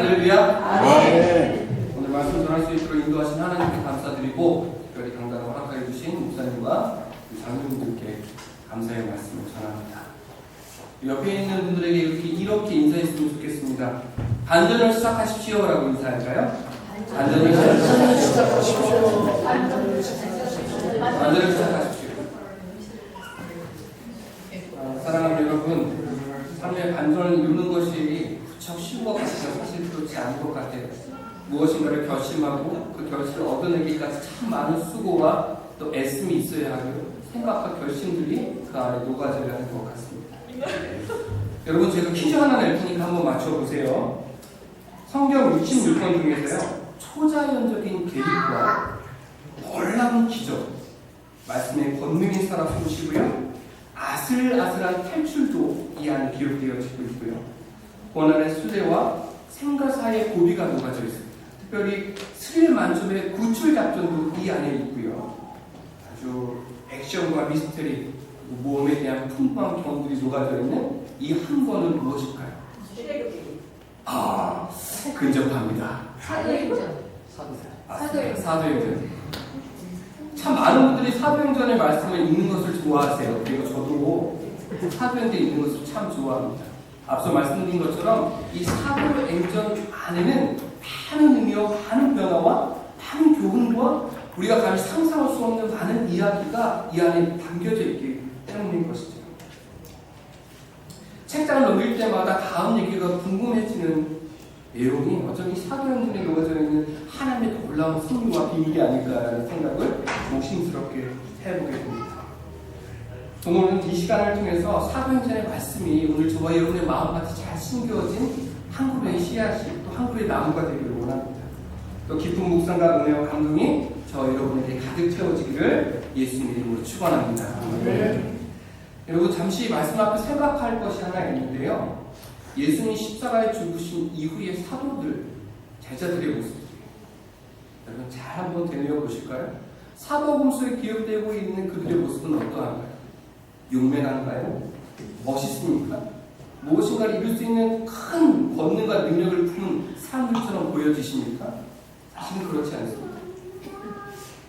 할렐루야. 네. 오늘 말씀 전할 수 있도록 인도하신 하나님께 감사드리고 특별히 강단을 허락하여 주신 목사님과 장로님들께 감사의 말씀을 전합니다. 옆에 있는 분들에게 이렇게 인사했으면 좋겠습니다. 반전을 시작하십시오라고 인사할까요? 반전을 시작하십시오. 반전을 시작하십시오. 사랑하는 여러분, 삶의 반전을 이루는 것이 무척 쉬운 것 같아요. 사실 그렇지 않은 것 같아요. 무엇인가를 결심하고 그 결실을 얻어내기까지 참 많은 수고와 또 애씀이 있어야 하고요. 생각과 결심들이 그 안에 녹아져야 하는 것 같습니다. 여러분, 제가 퀴즈 하나 낼 테니까 한번 맞춰보세요. 성경 66권 중에서요, 초자연적인 계획과 놀라운 기적, 말씀의 권능이 살아 숨쉬고요, 아슬아슬한 탈출도 이 안에 기록되어지고 있고요. 고난의 수레와 생과 사이의 고비가 녹아져 있습니다. 특별히 스릴 만점의 구출 작전도 이 안에 있고요. 아주 액션과 미스터리, 모험에 대한 풍부한 경험들이 녹아져 있는 이 한 권은 무엇일까요? 근접합니다. 사도행전. 참 많은 분들이 사도행전의 말씀을 읽는 것을 좋아하세요. 그리고 저도 사도행전에 읽는 것을 참 좋아합니다. 앞서 말씀드린 것처럼 이 사도행전 안에는 많은 의미와 많은 변화와 많은 교훈과 우리가 감히 상상할 수 없는 많은 이야기가 이 안에 담겨져 있기 때문인 것이죠. 책장을 넘길 때마다 다음 얘기가 궁금해지는 내용이 어쩌면 사도행전에 녹아져 있는 하나님의 놀라운 승리와 비밀이 아닐까라는 생각을 조심스럽게 해보게 됩니다. 오늘은 이 시간을 통해서 사도행전의 말씀이 오늘 저와 여러분의 마음같이 잘 심겨진 한 그루의 씨앗이 또 한 그루의 나무가 되기를 원합니다. 또 깊은 묵상과 은혜와 감동이 저와 여러분에게 가득 채워지기를 예수님 이름으로 축원합니다. 여러분, 잠시 말씀 앞에 생각할 것이 하나 있는데요. 예수님이 십자가에 죽으신 이후의 사도들, 제자들의 모습이에요. 여러분, 잘 한번 되뇌어 보실까요? 사도행전 속에 기록되고 있는 그들의 모습은 어떠한가요? 용맹한가요? 멋있습니까? 무엇인가를 이룰 수 있는 큰 권능과 능력을 품은 사람들처럼 보여지십니까? 사실은 그렇지 않습니다.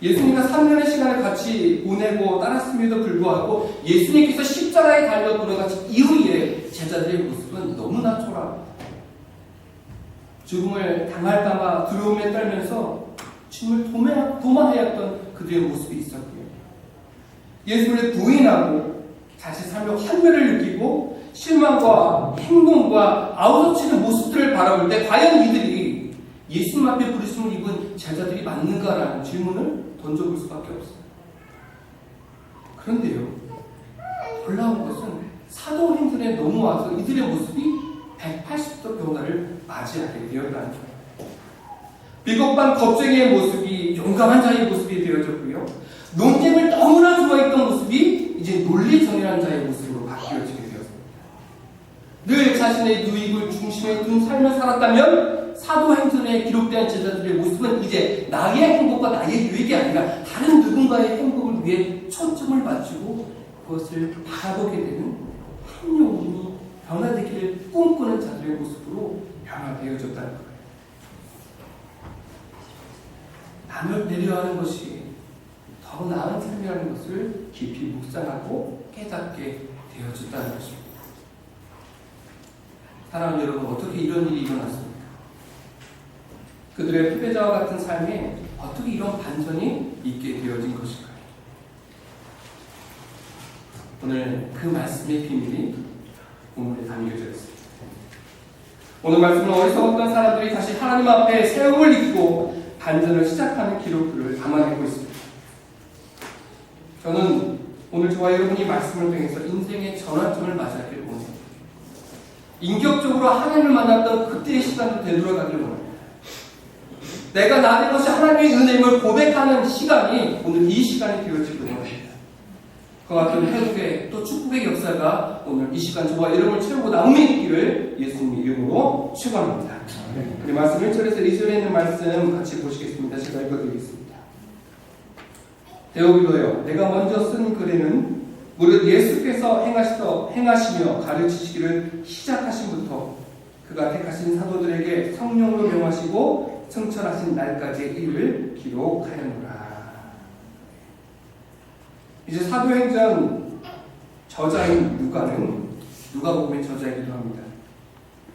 예수님과 3년의 시간을 같이 보내고 따랐음에도 불구하고 예수님께서 십자가에 달려 돌아가신 이후에 제자들의 모습은 너무나 초라합니다. 죽음을 당할까봐 두려움에 떨면서 죽음을 도망하였던 그들의 모습이 있었고요. 예수님을 부인하고 자신의 삶의 환멸을 느끼고 실망과 행동과 아우성치는 모습들을 바라볼 때 과연 이들이 예수님 앞에 부르심을 입은 제자들이 맞는가라는 질문을 던져볼 수밖에 없어요. 그런데요, 놀라운 것은 사도행전에 넘어와서 이들의 모습이 180도 변화를 맞이하게 되었다는 거예요. 비겁한 겁쟁이의 모습이 용감한 자의 모습이 되어졌고요. 논쟁을 너무나 좋아했던 모습이 이제 논리정연한 자의 모습으로 바뀌어지게 되었습니다. 늘 자신의 유익을 중심에 둔 삶을 살았다면 사도행전에 기록된 제자들의 모습은 이제 나의 행복과 나의 유익이 아니라 다른 누군가의 행복을 위해 초점을 맞추고 그것을 바라보게 되는 한 영혼이 변화되기를 꿈꾸는 자들의 모습으로 변화되어졌다는 거예요. 남을 배려하는 것이 더 나은 삶이라는 것을 깊이 묵상하고 깨닫게 되어졌다는 것입니다. 사랑하는 여러분, 어떻게 이런 일이 일어났습니까? 그들의 패배자와 같은 삶에 어떻게 이런 반전이 있게 되어진 것일까요? 오늘 그 말씀의 비밀이 본문에 담겨져 있습니다. 오늘 말씀은 어리석었던 사람들이 다시 하나님 앞에 세움을 입고 반전을 시작하는 기록들을 담아내고 있습니다. 저는 오늘 저와 여러분이 말씀을 통해서 인생의 전환점을 맞이하기를 원합니다. 인격적으로 하나님을 만났던 그때의 시간으로 되돌아가기를 원합니다. 내가 나된 것이 하나님의 은혜임을 고백하는 시간이 오늘 이 시간이 되어지기를 원합니다. 그와 같은 회복의 또 축복의 역사가 오늘 이 시간 저와 여러분을 채우고 남음에 있기를 예수님 이름으로 축원합니다. 우리 말씀 1절에서 2절에 있는 말씀 같이 보시겠습니다. 제가 읽어드리겠습니다. 데오빌로여, 내가 먼저 쓴 글에는 무릇 예수께서 행하시며 가르치시기를 시작하신부터 그가 택하신 사도들에게 성령으로 명하시고 승천하신 날까지의 일을 기록하였노라. 이제 사도행전 저자인 누가복음의 저자이기도 합니다.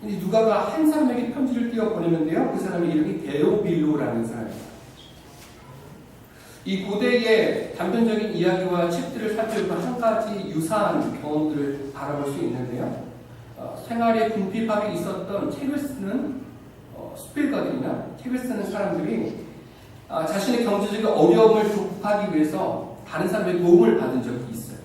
이 누가가 한 사람에게 편지를 띄워 보내는데요. 그 사람의 이름이 데오빌로라는 사람입니다. 이 고대의 단편적인 이야기와 책들을 살펴보면 한 가지 유사한 경험들을 바라볼 수 있는데요. 생활에 궁핍함이 있었던 책을 쓰는 수필가들이나 책을 쓰는 사람들이 자신의 경제적인 어려움을 극복하기 위해서 다른 사람의 도움을 받은 적이 있어요.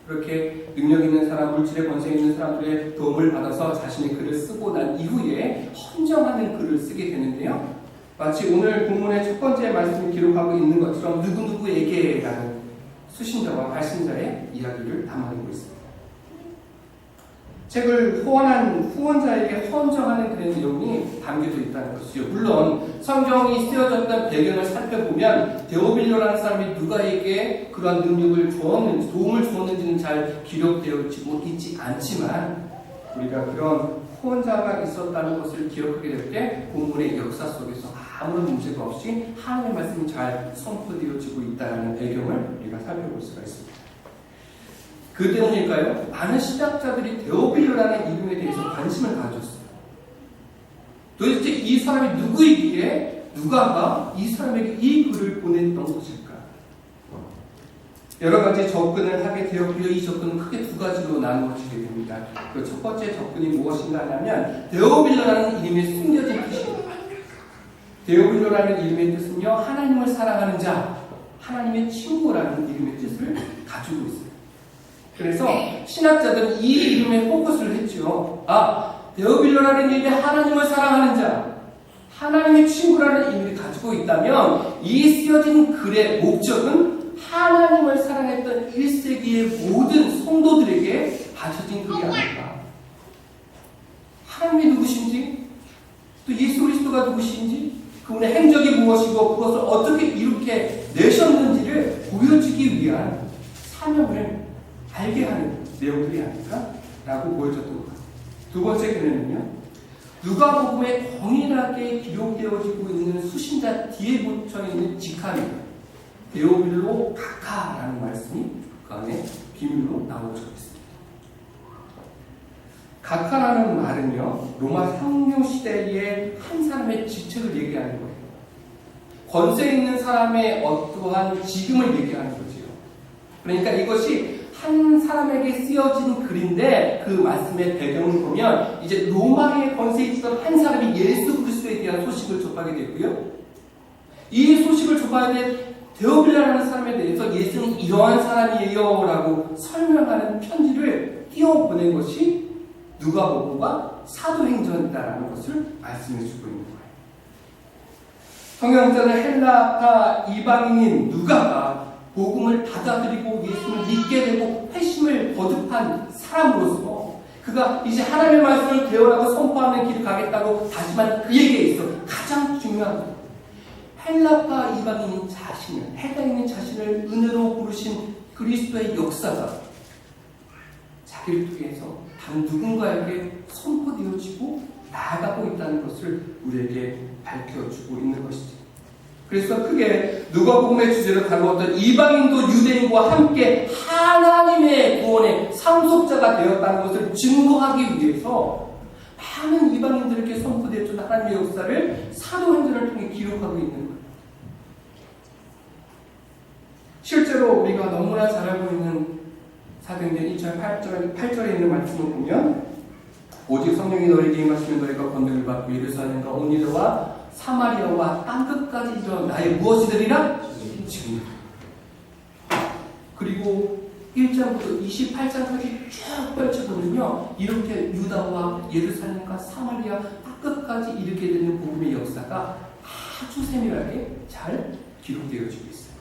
그렇게 능력 있는 사람, 물질의 권세 있는 사람들의 도움을 받아서 자신의 글을 쓰고 난 이후에 헌정하는 글을 쓰게 되는데요. 마치 오늘 본문의 첫 번째 말씀을 기록하고 있는 것처럼 누구누구에게라는 수신자와 발신자의 이야기를 담아내고 있습니다. 책을 후원한 후원자에게 헌정하는 그런 내용이 담겨져 있다는 것이죠. 물론 성경이 쓰여졌던 배경을 살펴보면 데오빌로라는 사람이 누가에게 그러한 능력을 주었는지, 도움을 주었는지는 잘 기록되어지고 있지 않지만 우리가 그런 후원자가 있었다는 것을 기억하게 될 때 본문의 역사 속에서 아무런 문제가 없이 하나님의 말씀이 잘 선포되어지고 있다는 배경을 우리가 살펴볼 수가 있습니다. 그 때문일까요? 많은 신학자들이 데오빌로라는 이름에 대해서 관심을 가졌어요. 도대체 이 사람이 누구이기에 누가가 이 사람에게 이 글을 보냈던 것일까? 여러 가지 접근을 하게 되었고요. 이 접근은 크게 두 가지로 나누어지게 됩니다. 그 첫 번째 접근이 무엇인가 하냐면 데오빌로라는 이름에 숨겨진 뜻입니다. 데오빌로라는 이름의 뜻은요, 하나님을 사랑하는 자, 하나님의 친구라는 이름의 뜻을 가지고 있어요. 그래서 신학자들은 이 이름에 포커스를 했죠. 데오빌로라는 이름이 하나님을 사랑하는 자, 하나님의 친구라는 의미를 가지고 있다면 이 쓰여진 글의 목적은 하나님을 사랑했던 1세기의 모든 성도들에게 바쳐진 글이 아닐까. 하나님이 누구신지, 또 예수 그리스도가 누구신지, 그분의 행적이 무엇이고 그것을 어떻게 이렇게 내셨는지를 보여주기 위한 사명을 알게 하는 내용들이 아닐까라고 보여졌던 것 같아요. 두 번째 견해는요, 누가복음에 동일하게 기록되어지고 있는 수신자 뒤에 붙여있는 직함이에요. 데오빌로 가카라는 말씀이 그 안에 비밀로 나오고 있습니다. 가카라는 말은요, 로마 혁명 시대의 한 사람의 직책을 얘기하는 거예요. 권세 있는 사람의 어떠한 직임을 얘기하는 거죠. 그러니까 이것이 한 사람에게 쓰여진 글인데 그 말씀의 배경을 보면 이제 로마의 권세에 있던 한 사람이 예수 그리스도에 대한 소식을 접하게 됐고요. 이 소식을 접하게 된 데오빌로라는 사람에 대해서 예수는 이러한 사람이에요 라고 설명하는 편지를 띄워보낸 것이 누가복음과 사도행전이다라는 것을 말씀해주고 있는 거예요. 성경자는 헬라파 이방인인 누가가 복음을 받아들이고 예수를 믿게 되고 회심을 거듭한 사람으로서 그가 이제 하나님의 말씀을 대언하고 선포하는 길을 가겠다고 다짐한 그에게 있어 가장 중요한 것, 헬라파 이방인인 자신을, 헬라인인 자신을 은혜로 부르신 그리스도의 역사가 자기를 통해서 다른 누군가에게 선포되어지고 나아가고 있다는 것을 우리에게 밝혀주고 있는 것이죠. 그래서 크게 누가복음의 주제로 다루었던 이방인도 유대인과 함께 하나님의 구원의 상속자가 되었다는 것을 증거하기 위해서 많은 이방인들에게 선포되었던 하나님의 역사를 사도행전을 통해 기록하고 있는 거예요. 실제로 우리가 너무나 잘 알고 있는 사도행전 2장 8절에 있는 말씀을 보면 오직 성령이 너희에게 임하시면 너희가 권능을 받고 예루살렘과 온 유다와 사마리아와 땅끝까지 이르러 나의 무엇이 되리라? 증인이라. 그리고 1장부터 28장까지 쭉 펼쳐보면요, 이렇게 유다와 예루살렘과 사마리아 땅끝까지 이르게 되는 복음의 역사가 아주 세밀하게 잘 기록되어지고 있어요.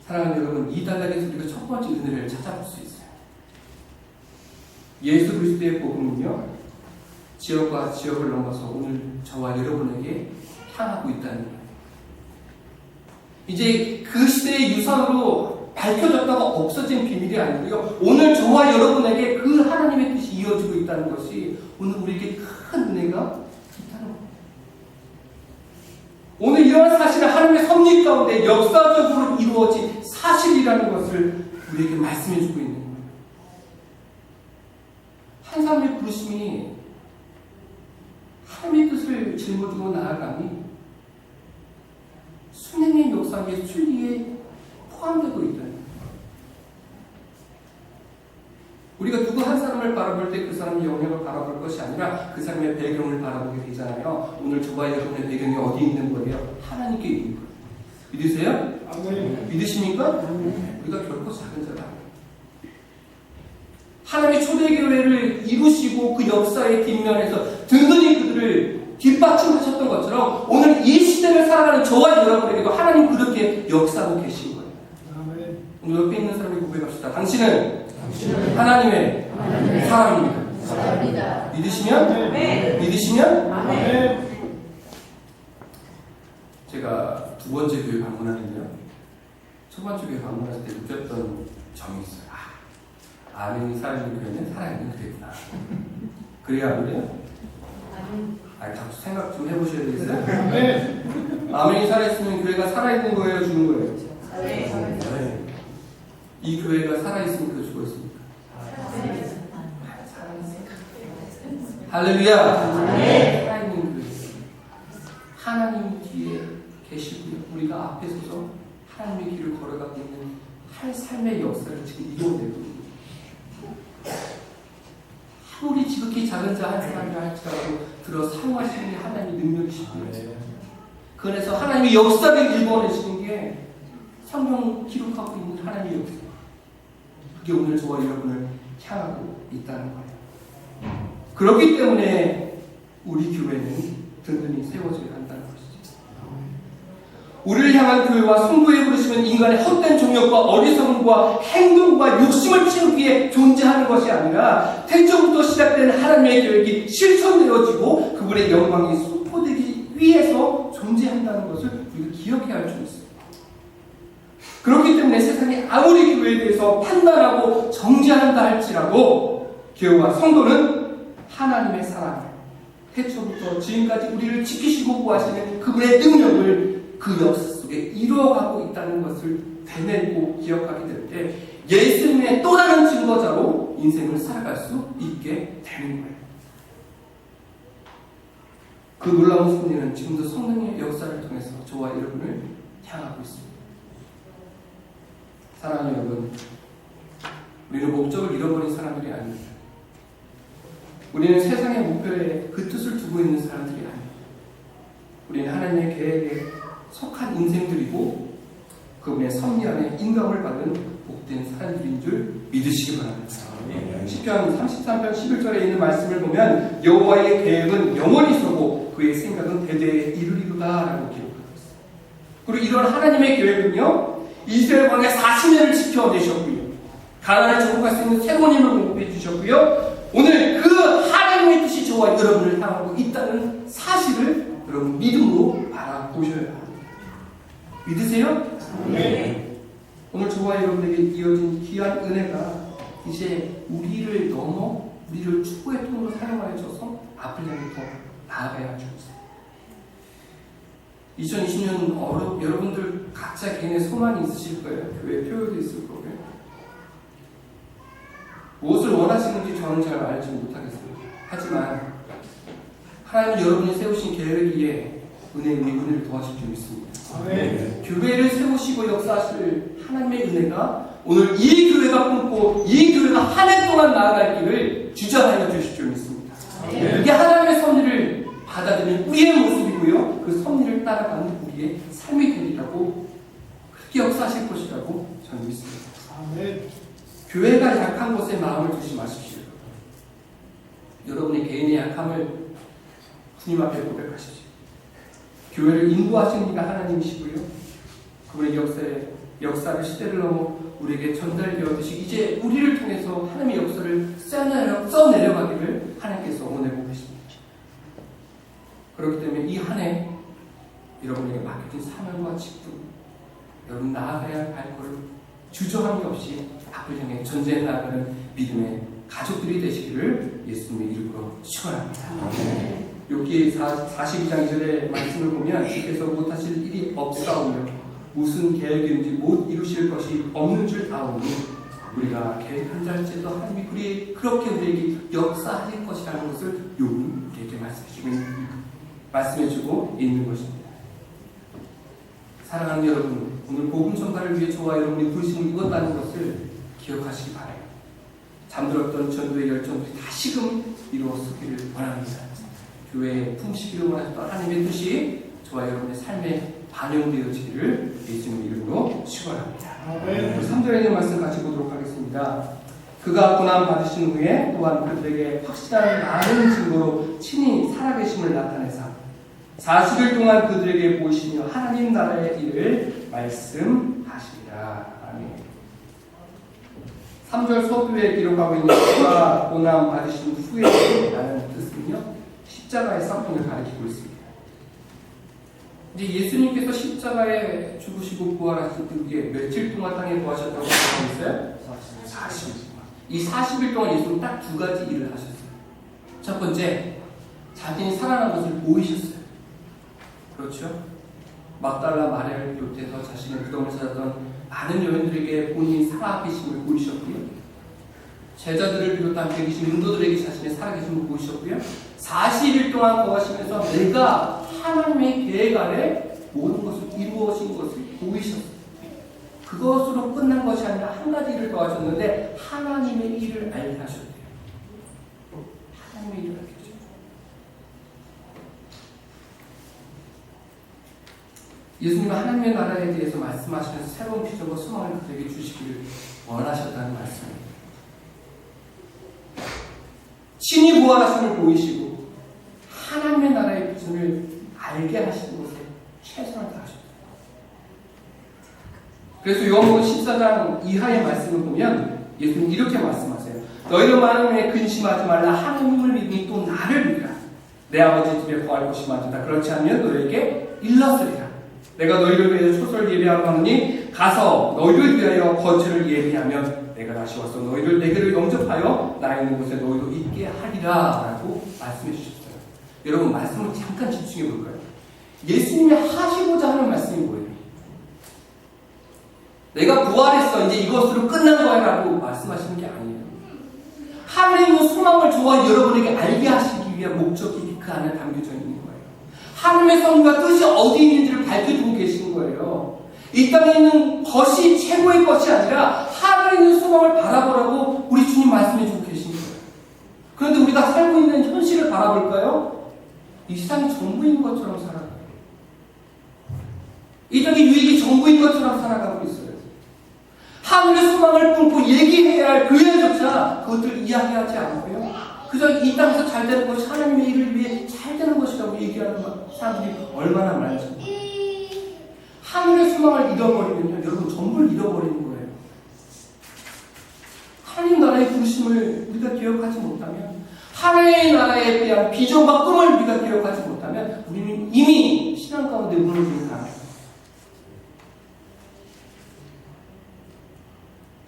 사랑하는 여러분, 이 단락에서 우리가 첫 번째 은혜를 찾아볼 수 있어요. 예수 그리스도의 복음은요, 지역과 지역을 넘어서 오늘 저와 여러분에게 향하고 있다는 거예요. 이제 그 시대의 유산으로 밝혀졌다가 없어진 비밀이 아니고요. 오늘 저와 여러분에게 그 하나님의 뜻이 이어지고 있다는 것이 오늘 우리에게 큰 은혜가 있다는 겁니다. 오늘 이러한 사실은 하나님의 섭리 가운데 역사적으로 이루어진 사실이라는 것을 우리에게 말씀해주고 있는 거예요. 한 사람의 부르심이 하나님의 뜻을 짊어지고 나아감이 수행의 역사의 순리에 포함되고 있다는 거예요. 우리가 누구 한 사람을 바라볼 때 그 사람의 영역을 바라볼 것이 아니라 그 사람의 배경을 바라보게 되잖아요. 오늘 저와 여러분의 배경이 어디 있는 거예요? 하나님께 있는 거예요. 믿으세요? 아멘. 믿으십니까? 우리가 결코 작은 자가 아니에요. 하나님의 초대교회를 이루시고 그 역사의 뒷면에서 든든히 그들을 뒷받침하셨던 것처럼 오늘 이 시대를 살아가는 저와 여러분에게도 하나님 그렇게 역사하고 계신 거예요. 아멘. 오늘 옆에 있는 사람이 고백합시다. 당신은 하나님의 사람입니다. 믿으시면? 네. 믿으시면? 아멘. 제가 두 번째 교회 방문하는데요. 첫 번째 교회 방문할 때 느꼈던 점이 있어요. 아멘이 살아있는 교회는 살아있는 교회구나. 그래야 안 그래요? 자꾸 생각 좀 해보셔야 되겠어요? 네. 아멘이 살아있으면 교회가 살아있는 거예요? 죽은 거예요? 네. 이 교회가 살아있으니까 죽었습니까? 할렐루야! 네. 살아있는 교회. 하나님 뒤에 계시고요. 우리가 앞에 서서 하나님의 길을 걸어가고 있는 한 삶의 역사를 지금 이어내고 있습니다. 아무리 지극히 작은 자 한 사람이라 할지라도 들어 사용하시는 게 하나님의 능력이시고요. 그 안에서 하나님의 역사를 일궈내시는 게 성경 기록하고 있는 하나님의 역사. 그게 오늘 저와 여러분을 향하고 있다는 거예요. 그렇기 때문에 우리 교회는 든든히 세워져야 한다는 것이죠. 우리를 향한 교회와 성도의 부르심은 인간의 헛된 정욕과 어리석음과 행동과 욕심을 채우기 위해 존재하는 것이 아니라 태초부터 시작된 하나님의 계획이 실천되어지고 그분의 영광이 선포되기 위해서 존재한다는 것을 우리가 기억해야 할 줄 있습니다. 그렇기 때문에 세상이 아무리 교회에 대해서 판단하고 정죄한다 할지라도 교회와 성도는 하나님의 사랑, 태초부터 지금까지 우리를 지키시고 구하시는 그분의 능력을 그 역사 속에 이루어가고 있다는 것을 되뇌고 기억하게 될 때 예수님의 또 다른 증거자로 인생을 살아갈 수 있게 되는 거예요. 그 놀라운 승리는 지금도 성령의 역사를 통해서 저와 여러분을 향하고 있습니다. 사랑하는 여러분, 우리는 목적을 잃어버린 사람들이 아닙니다. 우리는 세상의 목표에 그 뜻을 두고 있는 사람들이 아닙니다. 우리는 하나님의 계획에 속한 인생들이고 그분의 섭리 안에 인감을 받은 복된 사람들인 줄 믿으시기 바랍니다. 시편 33편 11절에 있는 말씀을 보면 여호와의 계획은 영원히 서고 그의 생각은 대대에 이르리로다라고 기록하고 있습니다. 그리고 이런 하나님의 계획은요, 이스라엘 광야 40년을 지켜내셨고요, 가나안에 정복할 수 있는 새로운 힘을 공급해 주셨고요, 오늘 그 하나님의 뜻이 저와 여러분을 향하고 있다는 사실을 여러분 믿음으로 바라보셔야 합니다. 믿으세요? 네. 오늘 저와 여러분에게 이어진 귀한 은혜가 이제 우리를 넘어 우리를 축복의 통으로 사용하여 줘서 앞을 향해 더 나아가야 할 줄 있습니다. 2020년 여러분들 각자 개인의 소망이 있으실 거예요. 교회 표요도 있을 거고요. 무엇을 원하시는지 저는 잘 알지 못하겠습니다. 하지만 하나님은 여러분이 세우신 계획에 은혜를 더하실 줄 믿습니다. 아멘. 교회를 세우시고 역사하실 하나님의 은혜가 오늘 이 교회가 꿈고 이 교회가 한 해 동안 나아갈 길을 주장하여 주실 줄 믿습니다. 아멘. 이게 하나님의 섭리를 받아들이는 우리의 모습이고요, 그 섭리를 따라가는 우리의 삶이 되리라고, 그렇게 역사하실 것이라고 저는 믿습니다. 아멘. 교회가 약한 곳에 마음을 두지 마십시오. 여러분의 개인의 약함을 주님 앞에 고백하십시오. 교회를 인도하시는 이가 하나님이시고요, 그분의 역사를 시대를 넘어 우리에게 전달되었듯이 이제 우리를 통해서 하나님의 역사를 써내려가기를 하나님께서 원하고 계십니다. 그렇기 때문에 이 한 해 여러분에게 맡겨진 사명과 직분, 여러분 나아가야 할 발걸음 주저함이 없이 앞을 향해 전쟁해 나가는 믿음의 가족들이 되시기를 예수님의 이름으로 축원합니다. 여기 42장 2절의 말씀을 보면 주께서 못하실 일이 없사오며 무슨 계획인지 못 이루실 것이 없는 줄 아오니 우리가 계획한 자일지도 하나님이 그렇게 우리에게 역사하실 것이라는 것을 요기 우리에게 말씀해주고 있는 것입니다. 사랑하는 여러분, 오늘 복음 전파를 위해 저와 여러분이 부르심을 입었다는 것을 기억하시기 바라요. 잠들었던 전도의 열정들이 다시금 이루어지기를 원합니다. 교회에 품시기를 원하셨던 하나님의 뜻이 저와 여러분의 삶에 반영되어지기를 예수님의 이름으로 축원합니다. 3절에 있는 말씀 같이 보도록 하겠습니다. 그가 고난 받으신 후에 또한 그들에게 확실한 많은 증거로 친히 살아계심을 나타내사 40일 동안 그들에게 보이시며 하나님 나라의 일을 말씀하시리라. 아멘. 3절 서두에 기록하고 있는 그가 고난 받으신 후에 라는 뜻은요, 십자가의 사건을 가리키고 있습니다. 이제 예수님께서 십자가에 죽으시고 부활하신 그게 며칠 동안 땅에 거하셨다고 생각하고 있어요? 40일 동안. 이 40일 동안 예수님은 딱 두 가지 일을 하셨어요. 첫 번째, 자신이 살아난 것을 보이셨어요. 그렇죠? 막달라 마리아를 비롯해서 자신의 무덤을 찾았던 많은 여인들에게 본인이 살아계심을 보이셨고요. 제자들을 비롯한 120 인도들에게 자신의 살아계심을 보이셨고요. 40일 동안 거하시면서 내가 하나님의 계획 아래 모든 것을 이루어진 것을 보이셨어요. 그것으로 끝난 것이 아니라 한 가지 일을 더 하셨는데 하나님의 일을 알게 하셨대요. 하나님의 일을 알게 하셨어요. 예수님은 하나님의 나라에 대해서 말씀하시면서 새로운 비전과 소망을 그들에게 주시기를 원하셨다는 말씀입니다. 친히 부활하심을 보이시고 하나님의 나라의 비전을 알게 하시는 것에 최선을 다하셨다. 그래서 요한복음 14장 이하의 말씀을 보면 예수님은 이렇게 말씀하세요. 너희는 마음에 근심하지 말라. 하나님을 믿으니 또 나를 믿으라. 내 아버지 집에 거할 곳이 많다. 그렇지 않으면 너희에게 일렀으리라. 내가 너희를 위해서 초소를 예비하러 가노니 가서 너희를 위하여 거처를 예비하면 내가 다시 와서 너희를 내게로 영접하여 나 있는 곳에 너희도 있게 하리라 라고 말씀해 주셨어요. 여러분, 말씀을 잠깐 집중해 볼까요? 예수님이 하시고자 하는 말씀이 뭐예요? 내가 부활했어, 이제 이것으로 끝난 거야 라고 말씀하시는 게 아니에요. 하나님의 소망을 저와 여러분에게 알게 하시기 위한 목적이 그 안에 담겨져 있는 거예요. 하나님의 성과 뜻이 어디 있는지를 밝혀주고 계신 거예요. 이 땅에 있는 것이 최고의 것이 아니라 하나님의 소망을 바라보라고 우리 주님 말씀해주고 계신 거예요. 그런데 우리가 살고 있는 현실을 바라볼까요? 이 세상이 전부인 것처럼 살아가요. 이 땅의 유익이 전부인 것처럼 살아가고 있어요. 하늘의 소망을 품고 얘기해야 할 그 일조차 그것들을 이야기하지 않고요. 그저 이 땅에서 잘 되는 것이 하나님의 일을 위해 잘 되는 것이라고 얘기하는 사람들이 얼마나 많죠. 하늘의 소망을 잃어버리면요, 여러분 전부를 잃어버리는 거예요. 하나님 나라의 부르심을 우리가 기억하지 못하면, 하나님의 나라에 대한 비전과 꿈을 우리가 기억하지 못하면 우리는 이미 신앙 가운데 무너지는 사람이에요.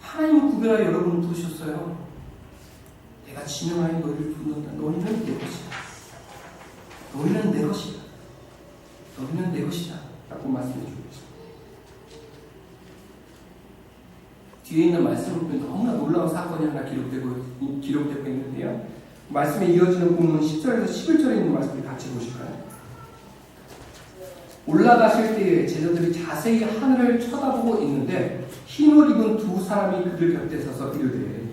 하나님은 구별하여 여러분을 부르셨어요. 내가 지명하여 너희를 부른다. 너희는 내 것이다. 너희는 내 것이다. 너희는 내 것이다. 라고 말씀해 주고 계십니다. 뒤에 있는 말씀을 보면 너무나 놀라운 사건이 하나 기록되고 있는데요. 말씀에 이어지는 부분은 10절에서 11절에 있는 말씀을 같이 보실까요? 올라가실 때에 제자들이 자세히 하늘을 쳐다보고 있는데 흰옷 입은 두 사람이 그들 곁에 서서 이르되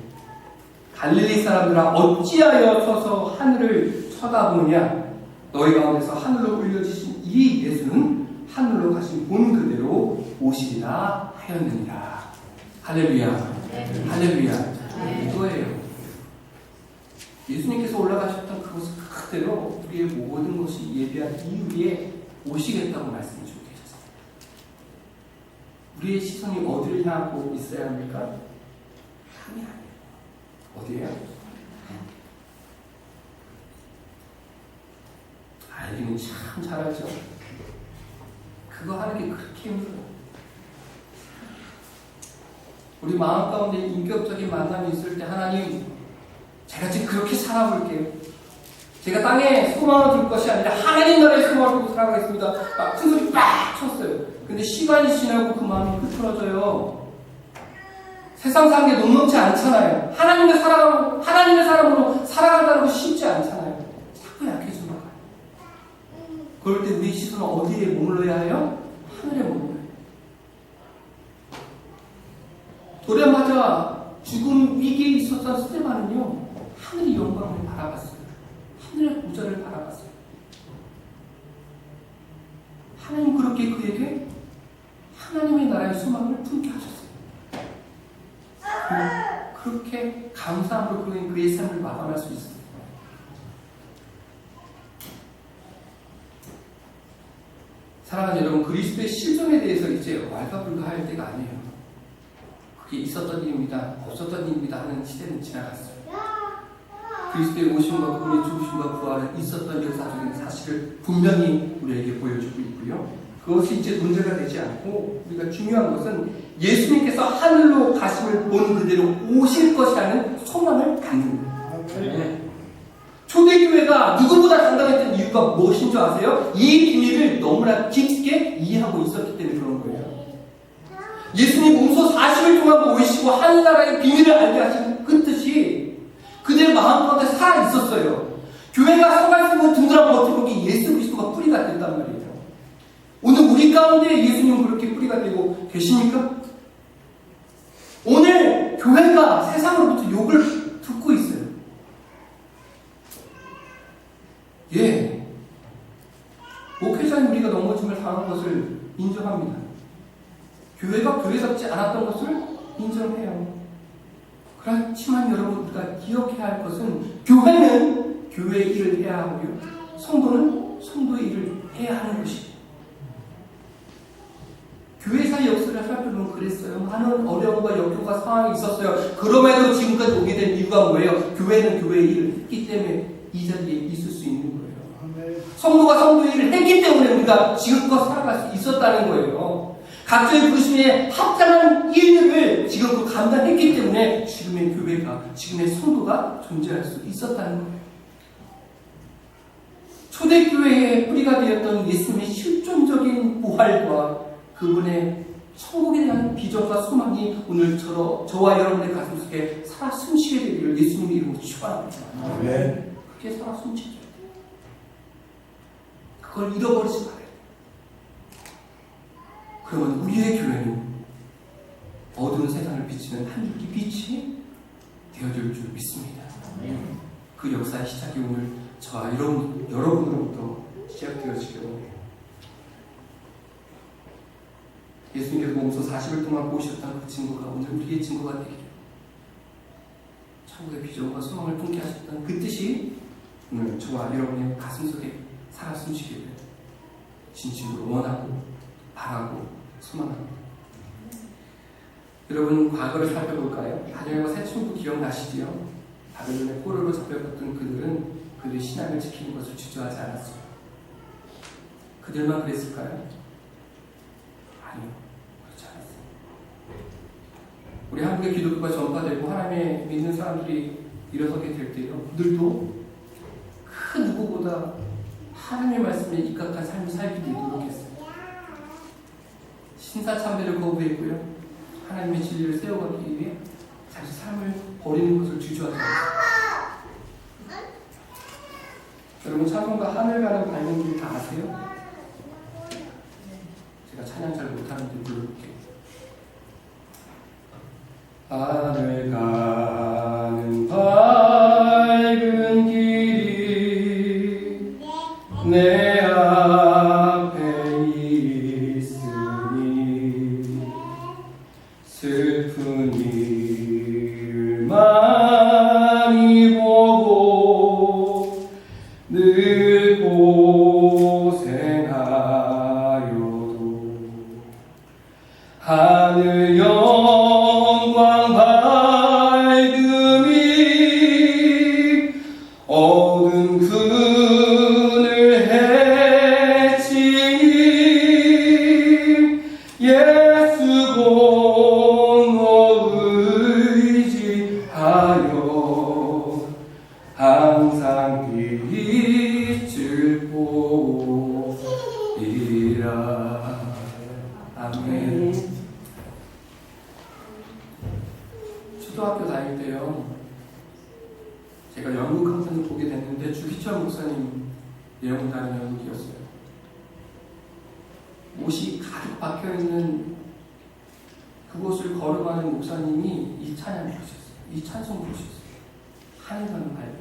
갈릴리 사람들아 어찌하여 서서 하늘을 쳐다보느냐. 너희 가운데서 하늘로 올려지신 이 예수는 하늘로 가신 본 그대로 오시리라 하였느니라. 할렐루야. 할렐루야. 이거예요. 예수님께서 올라가셨던 그것을 그대로 우리의 모든 것이 예비한 이후에 오시겠다고 말씀해 주고 계셨습니다. 우리의 시선이 어디를 향하고 있어야 합니까? 하나님 아니에요. 어디예요? 알기는 참 잘하죠. 그거 하는 게 그렇게 힘들어요. 우리 마음 가운데 인격적인 만남이 있을 때 하나님, 제가 지금 그렇게 살아볼게요. 제가 땅에 소망을 둘 것이 아니라 하나님 나라의 소망을 두고 살아가겠습니다. 막 큰 소리 빡 쳤어요. 근데 시간이 지나고 그 마음이 흐트러져요. 세상 사는 게 녹록지 않잖아요. 하나님의 사람으로 살아간다는 거 쉽지 않잖아요. 자꾸 약해져 나가요. 그럴 때 우리 시선은 어디에 머물러야 해요? 하늘에 머물러요. 돌아맞아 죽음 위기에 있었던 스테반은요, 하늘의 영광을 바라봤어요. 하늘의 보좌를 바라봤어요. 하나님 그렇게 그에게 하나님의 나라의 소망을 품게 하셨어요. 그렇게 감사함으로 그의 삶을 마감할 수 있어요. 사랑하는 여러분, 그리스도의 실존에 대해서 이제 왈가불가할 때가 아니에요. 그게 있었던 일입니다, 없었던 일입니다 하는 시대는 지나갔어요. 그리스도의 오심과 그분의 죽으심과 부활은 있었던 역사적인 사실을 분명히 우리에게 보여주고 있고요. 그것이 이제 문제가 되지 않고, 우리가 중요한 것은 예수님께서 하늘로 가심을 본 그대로 오실 것이라는 소망을 갖는 거예요. 초대교회가 누구보다 당당했던 이유가 무엇인 줄 아세요? 이 비밀을 너무나 깊게 이해하고 있었기 때문에 그런 거예요. 예수님 몸소 40일 동안 모이시고 하늘나라의 비밀을 알게 하신 그 뜻이 그들의 마음 가운데 살아 있었어요. 교회가 서갈 수 있는 든든한 버팀목이 예수 그리스도가 뿌리가 된단 말이에요. 오늘 우리 가운데 예수님 그렇게 뿌리가 되고 계십니까? 오늘 교회가 세상으로부터 욕을 듣고 있어요. 예. 목회자인 우리가 넘어짐을 당한 것을 인정합니다. 교회가 교회답지 않았던 것을 인정해요. 그렇지만 여러분, 우리가 기억해야 할 것은 교회는 교회의 일을 해야 하고요, 성도는 성도의 일을 해야 하는 것이에요. 교회사의 역사를 살펴보면 그랬어요. 많은 어려움과 역경과 상황이 있었어요. 그럼에도 지금까지 오게 된 이유가 뭐예요? 교회는 교회의 일을 했기 때문에 이 자리에 있을 수 있는 거예요. 성도가 성도의 일을 했기 때문에 우리가 지금껏 살아갈 수 있었다는 거예요. 각자의 부르심에 합당한 일들을 지금껏 감당했기 때문에 지금의 교회가, 지금의 성도가 존재할 수 있었다는 거예요. 초대교회의 뿌리가 되었던 예수님의 실존적인 부활과 그분의 천국에 대한 비전과 소망이 오늘 저와 여러분의 가슴 속에 살아 숨쉬게 되기를 예수님의 이름으로 축원합니다. 그렇게 살아 숨쉬죠. 그걸 잃어버리지 말아요. 그러면 우리의 교회는 어두운 세상을 비치는 한 줄기 빛이 되어줄 줄 믿습니다. 그 역사의 시작이 오늘 저와 여러분으로부터 시작되어지길 원해요. 예수님께서 몸소 40일 동안 보셨던 그 증거가 오늘 우리의 증거가 되기를, 천국의 비전과 소망을 품게 하셨던 그 뜻이 오늘 저와 여러분의 가슴 속에 살아 숨쉬기를 진심으로 원하고 바라고 소망합니다. 여러분, 과거를 살펴볼까요? 다니엘과 새 친구 기억나시지요? 바벨론의 포로로 잡혀갔던 그들은 그들의 신앙을 지키는 것을 주저하지 않았어요. 그들만 그랬을까요? 아니요, 그렇지 않았어요. 우리 한국의 기독교가 전파되고 하나님의 믿는 사람들이 일어서게 될 때요, 그들도 그 누구보다 하나님의 말씀에 입각한 삶을 살기 위해 노력했어요. 신사참배를 거부했고요, 하나님의 진리를 세워가기 위해 자기 삶을 버리는 것을 주저하지 않았어요. 여러분, 찬송가 하늘 가는 밝은 길 다 아세요? 제가 찬양 잘 못하는데 불러볼게요. 하늘 가는 밝은 길이 내 앞에 있으니 슬픈 일을 많이 보고 늘 고생하여도 하늘 영광 밝음이 어두운 그늘 해치니 예수 공로의 목사님 내용을 다루는 연극이었어요. 옷이 가득 박혀있는 그곳을 걸어가는 목사님이 이 찬양 부르셨어요. 이 찬송 부르셨어요. 하늘과는 밝은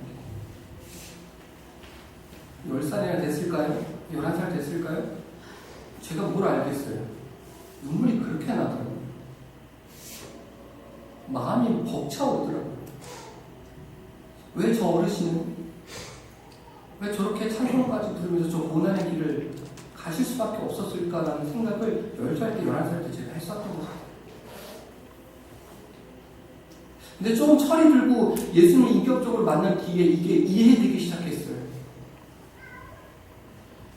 길. 10살이나 됐을까요? 11살 됐을까요? 제가 뭘 알겠어요. 눈물이 그렇게 나더라고요. 마음이 벅차오르더라고요. 왜 저 어르신은 왜 저렇게 찬송까지 부르면서 저 고난의 길을 가실 수밖에 없었을까라는 생각을 10살 때, 11살 때 제가 했었던 것 같아요. 근데 좀 철이 들고 예수님을 인격적으로 만난 뒤에 이게 이해되기 시작했어요.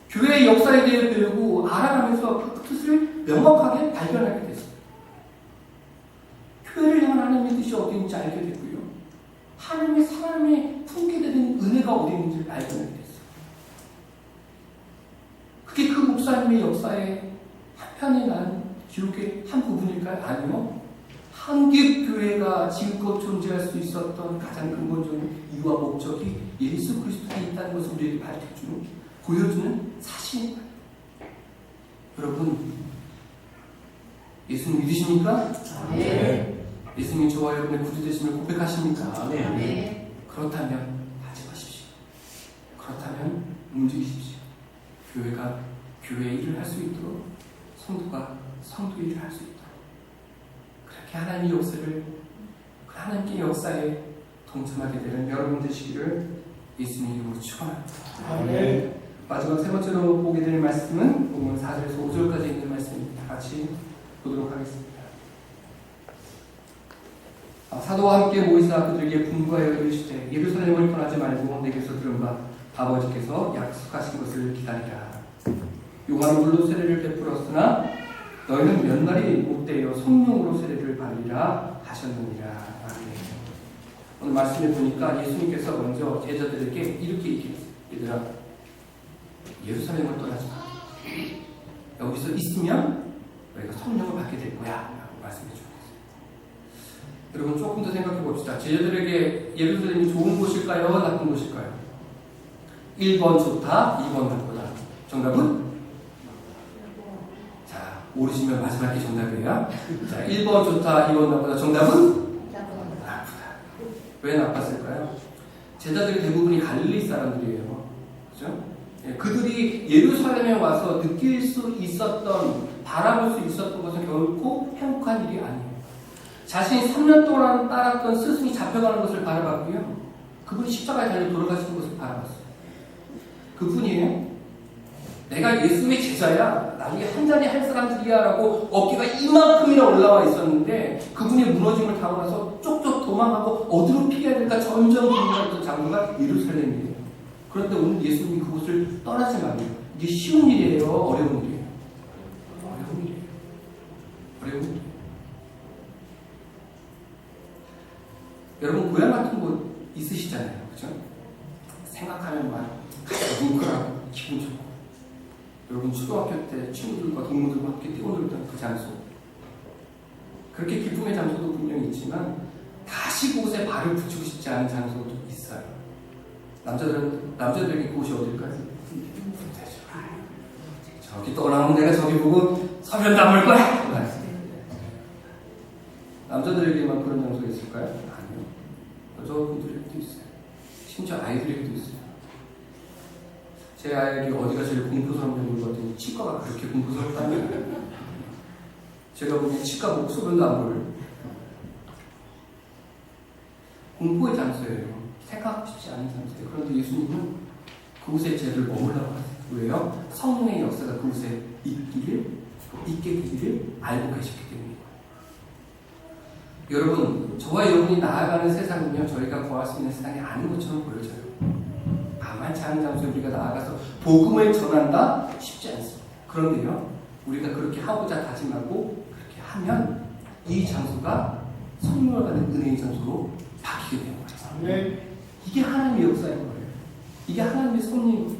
교회의 역사에 대해 배우고 알아가면서 그 뜻을 명확하게 발견하게 됐어요. 교회를 향한 하나님의 뜻이 어디 있는지 알게 됐고요. 하나님의 사람에 품게 되는 은혜가 어디 있는지 발견하게 됐어요. 그게 그 목사님의 역사의 한편에 난 기록의 한 부분일까요? 아니요. 한국 교회가 지금껏 존재할 수 있었던 가장 근본적인 이유와 목적이 예수 그리스도에 있다는 것을 우리에게 밝혀주는, 보여주는 사실입니다. 여러분, 예수님 믿으십니까? 네. 예수님이 저와 여러분의 구주 되심을 고백하십니까? 네. 그렇다면 하지 마십시오. 그렇다면 움직이십시오. 교회가 교회 일을 할 수 있도록, 성도가 성도 일을 할 수 있도록, 그렇게 하나님의 역사를, 그 하나님의 역사에 동참하게 되는 여러분 되시기를 예수님 이름으로 축원합니다. 아멘. 마지막 세 번째로 보게 될 말씀은 본문 4절에서 5절까지 있는 말씀입니다. 같이 보도록 하겠습니다. 사도와 함께 모이사 그들에게 분부하여 이르시되 예루살렘을 떠나지 말고 내게서 들은 바 아버지께서 약속하신 것을 기다리라. 요한은 물로 세례를 베풀었으나 너희는 몇 날이 못되어 성령으로 세례를 받으리라 하셨느니라. 아멘. 오늘 말씀을 보니까 예수님께서 먼저 제자들에게 이렇게 얘기했어요. 얘들아, 예루살렘을 떠나지 마. 여기서 있으면 너희가 성령을 받게 될 거야 라고 말씀해 주셨어요. 여러분 조금 더 생각해 봅시다. 제자들에게 예루살렘이 좋은 곳일까요? 나쁜 곳일까요? 1번 좋다, 2번 나쁘다. 정답은? 자, 모르시면 마지막 게 정답이에요. 자, 1번 좋다, 2번 나쁘다. 정답은? 나쁘다. 왜 나빴을까요? 제자들이 대부분이 갈릴리 사람들이에요. 그죠? 그들이 예루살렘에 와서 느낄 수 있었던, 바라볼 수 있었던 것은 결코 행복한 일이 아니에요. 자신이 3년 동안 따랐던 스승이 잡혀가는 것을 바라봤고요. 그분이 십자가에 달려 돌아가시는 것을 바라봤어요. 그분이에요. 내가 예수의 제자야, 나중에 한 자리 할 사람들이야 라고 어깨가 이만큼이나 올라와 있었는데 그분의 무너짐을 당하고 나서 쪽쪽 도망하고 어디로 피해야 될까 점점 고민했던 장소가 예루살렘이에요. 그런데 오늘 예수님이 그곳을 떠나지 말아요. 이게 쉬운 일이에요? 어려운 일이에요? 어려운 일이에요. 어려운 일이에요. 여러분 고향 같은 곳 있으시잖아요. 그죠? 생각하면 막 뭉클하고 기분 좋고, 여러분 초등학교 때 친구들과 동무들과 함께 뛰어놀던 그 장소, 그렇게 기쁨의 장소도 분명히 있지만 다시 그곳에 발을 붙이고 싶지 않은 장소도 있어요. 남자들에게 그곳이 어딜까요? 저기 떠나면 내가 저기 보고 서면 담을 거야. 남자들에게만 그런 장소가 있을까요? 아니요. 여자분들에게도 있어요. 심지어 아이들에게도 있어요. 제 아이에게 어디가 제일 공포스럽냐고 물어봤더니 치과가 그렇게 공포스럽다면 제가 보기엔 치과 목소리도 안 보여요. 공포의 장소예요. 생각하고 싶지 않은 장소예요. 그런데 예수님은 그곳에 죄를 머물라고 하세요. 왜요? 성령의 역사가 그곳에 있게 되기를 알고 계셨기 때문입니다. 여러분, 저와 여러분이 나아가는 세상은요, 저희가 구할 수 있는 세상이 아닌 것처럼 보여져요. 만만치 않은 장소에 우리가 나아가서 복음을 전한다? 쉽지 않습니다. 그런데요, 우리가 그렇게 하고자 다짐하고 그렇게 하면 이 장소가 성령을 받는 은혜의 장소로 바뀌게 되는 거예요. 네. 이게 하나님의 역사인 거예요. 이게 하나님의 섭리인 거예요.